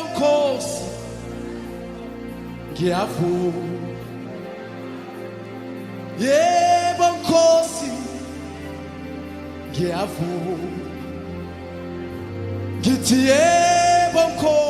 Nkosi ngiyavuma yebo Nkosi ngiyavuma ngithi yebo Nkosi.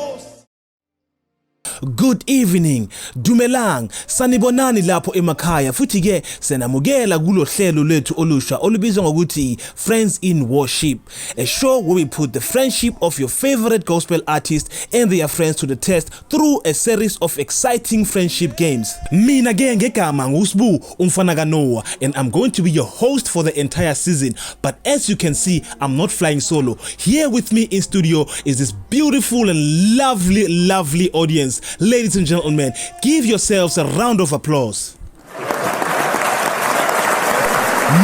Good evening, Dumelang, sanibonani lapho emakhaya futhi ke senamukela kulo hlelo lethu olusha olubizwa ngokuthi Friends in Worship, a show where we put the friendship of your favorite gospel artist and their friends to the test through a series of exciting friendship games. Mina ke ngegama nguSbu umfana kaNoah, and I'm going to be your host for the entire season. But as you can see, I'm not flying solo. Here with me in studio is this beautiful and lovely audience. Ladies and gentlemen, give yourselves a round of applause.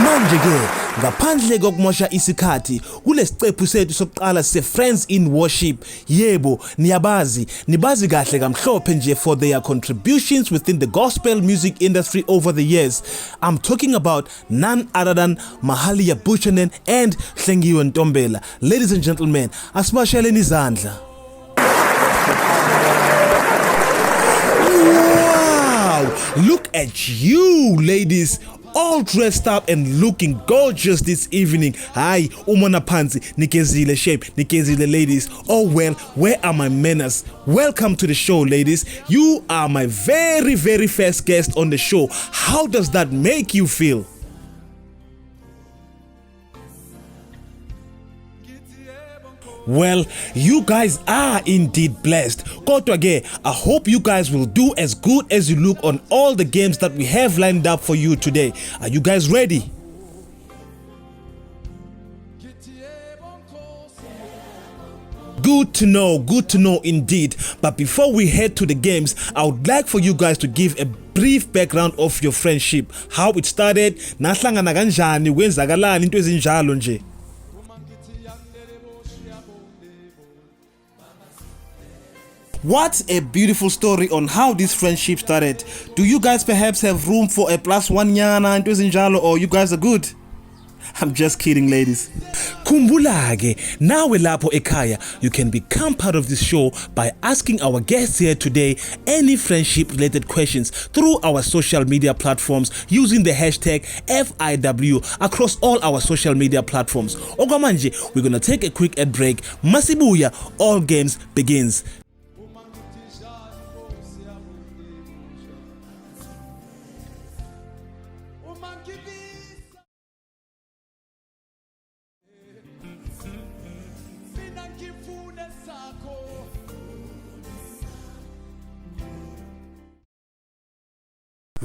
Manje ke ngaphandle kokumosha isikhathi kulesiqephu sethu sokuqala se-Friends in Worship. Yebo, nibazi kahle kamhlophe nje for their contributions within the gospel music industry over the years. I'm talking about none other than Mahalia Buchanan and Hlengiwe Ntombela. Ladies and gentlemen, asibasheleni izandla. Wow! Look at you, ladies, all dressed up and looking gorgeous this evening. Hi, umona phansi, nikezile shape, nikezile ladies. Oh well, where are my manners? Welcome to the show, ladies. You are my very first guest on the show. How does that make you feel? Well, you guys are indeed blessed. Kodwa ke, I hope you guys will do as good as you look on all the games that we have lined up for you today. Are you guys ready? Good to know indeed. But before we head to the games, I would like for you guys to give a brief background of your friendship. How it started, nahlangana kanjani, kwenzakalani into ezinjalo nje. What a beautiful story on how this friendship started. Do you guys perhaps have room for a +1 nyana into ezinjalo, or you guys are good? I'm just kidding, ladies. Khumbula ke, nawe lapho ekhaya, you can become part of this show by asking our guests here today any friendship related questions through our social media platforms using the hashtag FIW across all our social media platforms. Okwamanje, we're gonna take a quick ad break. Masibuya, all games begins.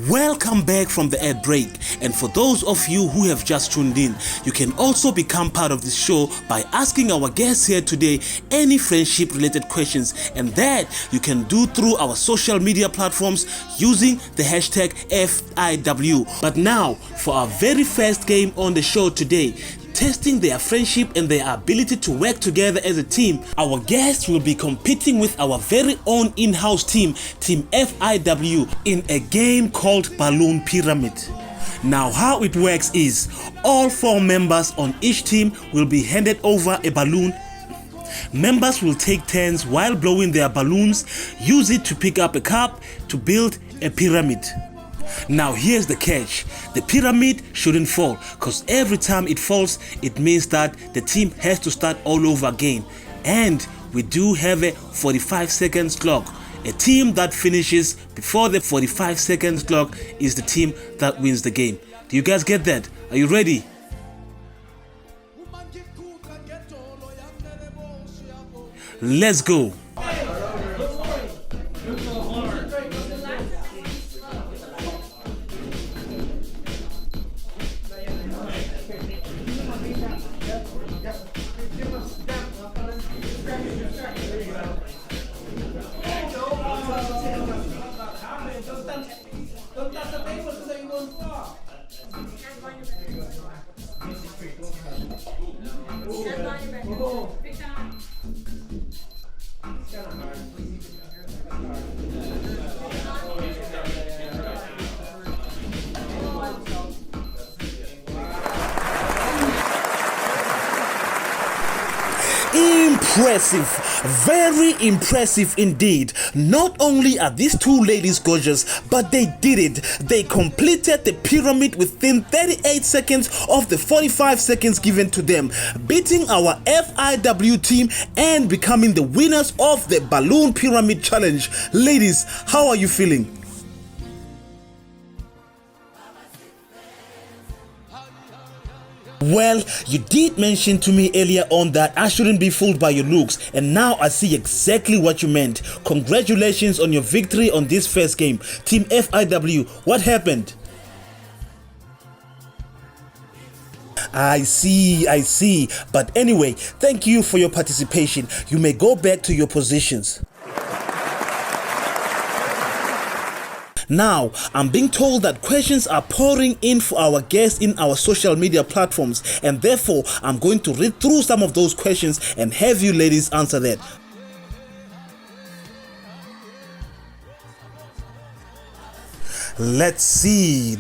Welcome back from the ad break, and for those of you who have just tuned in, you can also become part of this show by asking our guests here today any friendship related questions, and that you can do through our social media platforms using the hashtag FIW. But now for our very first game on the show today, testing their friendship and their ability to work together as a team, our guests will be competing with our very own in-house team, Team FIW, in a game called Balloon Pyramid. Now how it works is, all 4 members on each team will be handed over a balloon. Members will take turns while blowing their balloons, use it to pick up a cup to build a pyramid. Now here's the catch. The pyramid shouldn't fall, because every time it falls, it means that the team has to start all over again. And we do have a 45 seconds clock. A team that finishes before the 45 seconds clock is the team that wins the game. Do you guys get that? Are you ready? Let's go. Impressive. Very impressive indeed. Not only are these two ladies gorgeous, but they did it. They completed the pyramid within 38 seconds of the 45 seconds given to them, beating our FIW team and becoming the winners of the Balloon Pyramid Challenge. Ladies, how are you feeling? Well, you did mention to me earlier on that I shouldn't be fooled by your looks, and now I see exactly what you meant. Congratulations on your victory on this first game. Team FIW, what happened? I see. But anyway, thank you for your participation. You may go back to your positions. Now, I'm being told that questions are pouring in for our guests in our social media platforms, and therefore I'm going to read through some of those questions and have you ladies answer that. Let's see.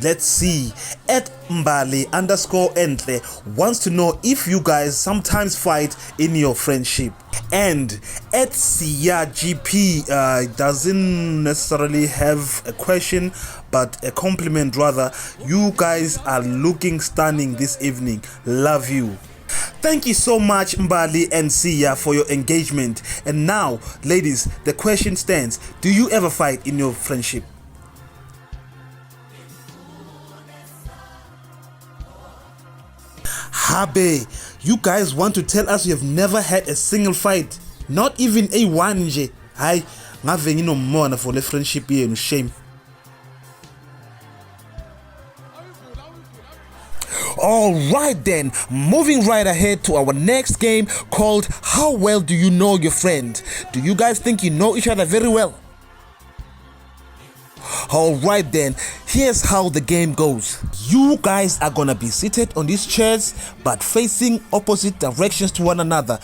At Mbali_Entle wants to know if you guys sometimes fight in your friendship. And at Sia GP doesn't necessarily have a question, but a compliment rather. You guys are looking stunning this evening. Love you. Thank you so much, Mbali and Sia, for your engagement. And now, ladies, the question stands. Do you ever fight in your friendship? Habe, you guys want to tell us you have never had a single fight? Not even a one nje? Hayi, ngave nginomona for the friendship yenu, shame. Alright then, moving right ahead to our next game called How Well Do You Know Your Friend? Do you guys think you know each other very well? Alright then, here's how the game goes. You guys are gonna be seated on these chairs but facing opposite directions to one another.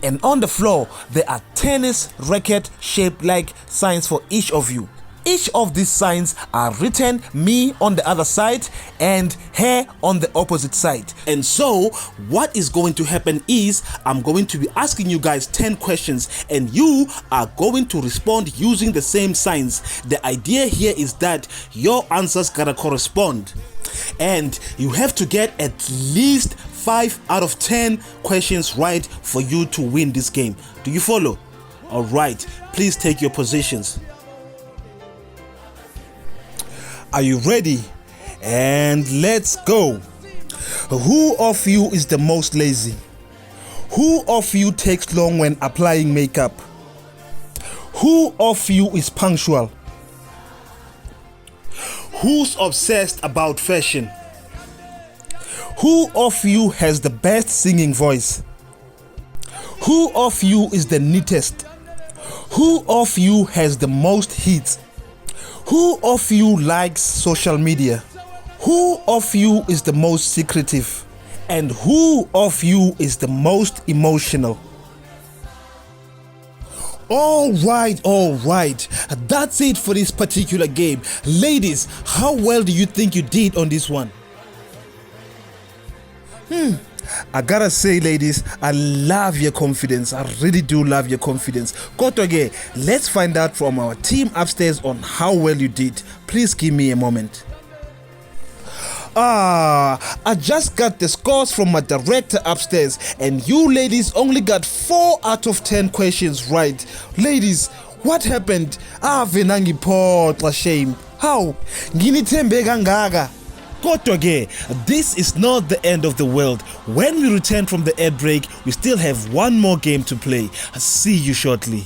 And on the floor, there are tennis racket shaped like signs for each of you. Each of these signs are written, me on the other side and her on the opposite side. And so what is going to happen is I'm going to be asking you guys 10 questions and you are going to respond using the same signs. The idea here is that your answers gotta correspond. And you have to get at least 5 out of 10 questions right for you to win this game. Do you follow? Alright, please take your positions. Are you ready? And let's go. Who of you is the most lazy? Who of you takes long when applying makeup? Who of you is punctual? Who's obsessed about fashion? Who of you has the best singing voice? Who of you is the neatest? Who of you has the most hits? Who of you likes social media? Who of you is the most secretive? And who of you is the most emotional? Alright. That's it for this particular game. Ladies, how well do you think you did on this one? I gotta say, ladies, I love your confidence. I really do love your confidence. Kotoge, let's find out from our team upstairs on how well you did. Please give me a moment. I just got the scores from my director upstairs and you ladies only got 4 out of 10 questions right. Ladies, what happened? Venangi potla shame. How? Nginithembe kangaka. Kodwa-ke, this is not the end of the world. When we return from the ad break, we still have one more game to play. I'll see you shortly.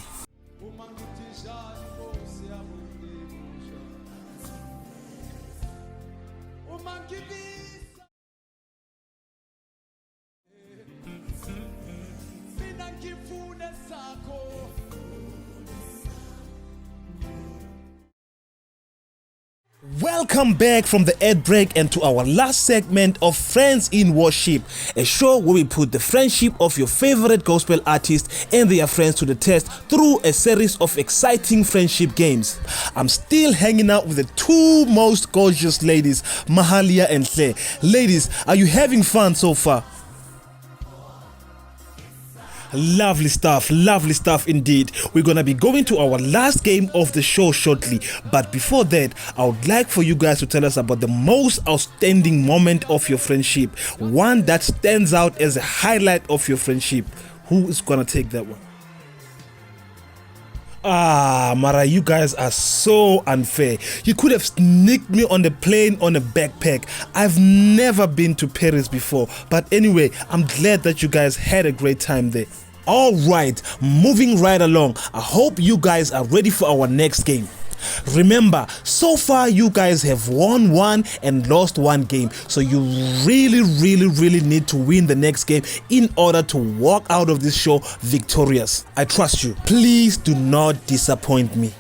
Welcome back from the ad break and to our last segment of Friends in Worship, a show where we put the friendship of your favorite gospel artists and their friends to the test through a series of exciting friendship games. I'm still hanging out with the two most gorgeous ladies, Mahalia and Hle. Ladies, are you having fun so far? Lovely stuff indeed. We're gonna be going to our last game of the show shortly, but before that, I would like for you guys to tell us about the most outstanding moment of your friendship, one that stands out as a highlight of your friendship. Who is gonna take that one? Mara, you guys are so unfair. You could have sneaked me on the plane on a backpack. I've never been to Paris before, but anyway, I'm glad that you guys had a great time there. Alright, moving right along. I hope you guys are ready for our next game. Remember, so far you guys have won one and lost one game, so you really need to win the next game in order to walk out of this show victorious. I trust you. Please do not disappoint me.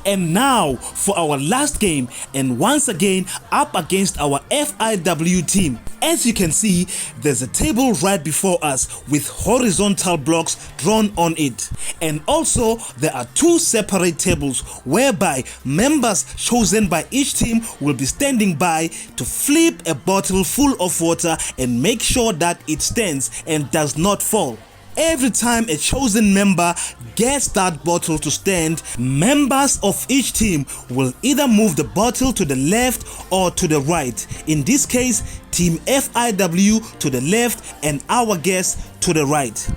And now for our last game, and once again up against our FIW team. As you can see, there's a table right before us with horizontal blocks drawn on it, and also there are two separate tables whereby members chosen by each team will be standing by to flip a bottle full of water and make sure that it stands and does not fall. Every time a chosen member gets that bottle to stand, members of each team will either move the bottle to the left or to the right. In this case, Team FIW to the left and our guests to the right.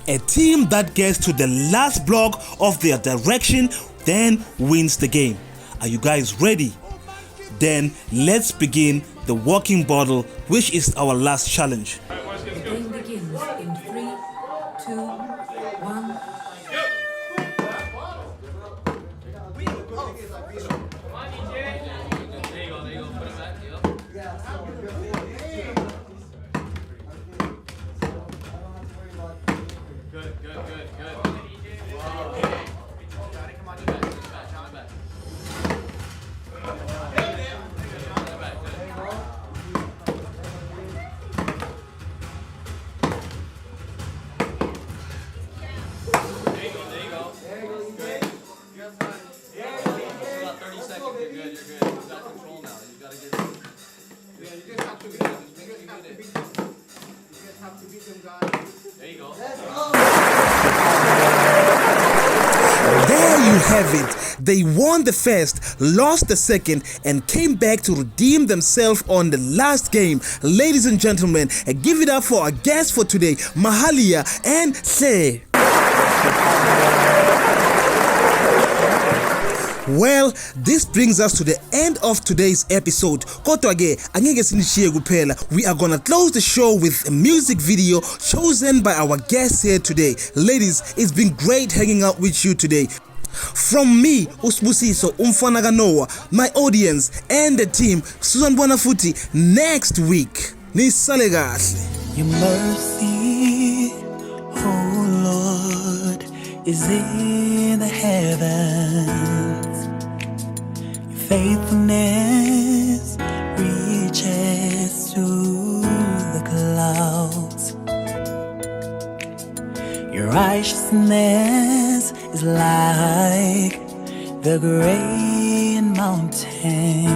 A team that gets to the last block of their direction then wins the game. Are you guys ready? Then let's begin the walking bottle, which is our last challenge. The game begins in 3, 2, 1. There you have it. They won the first, lost the second, and came back to redeem themselves on the last game. Ladies and gentlemen, give it up for our guests for today, Mahalia and Se. Well, this brings us to the end of today's episode. Kodwa ke angeke sinishiye kuphela. We are gonna close the show with a music video chosen by our guests here today. Ladies, it's been great hanging out with you today. From me, Usbusiso Umfana Kanoa, my audience and the team, Susan Buonafuti, next week. Nisale kahle. Your mercy, oh Lord, is in the heavens. Your faithfulness reaches to the clouds. Your righteousness is like the great mountains.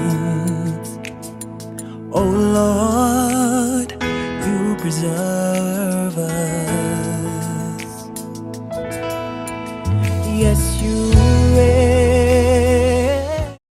Oh Lord, you preserve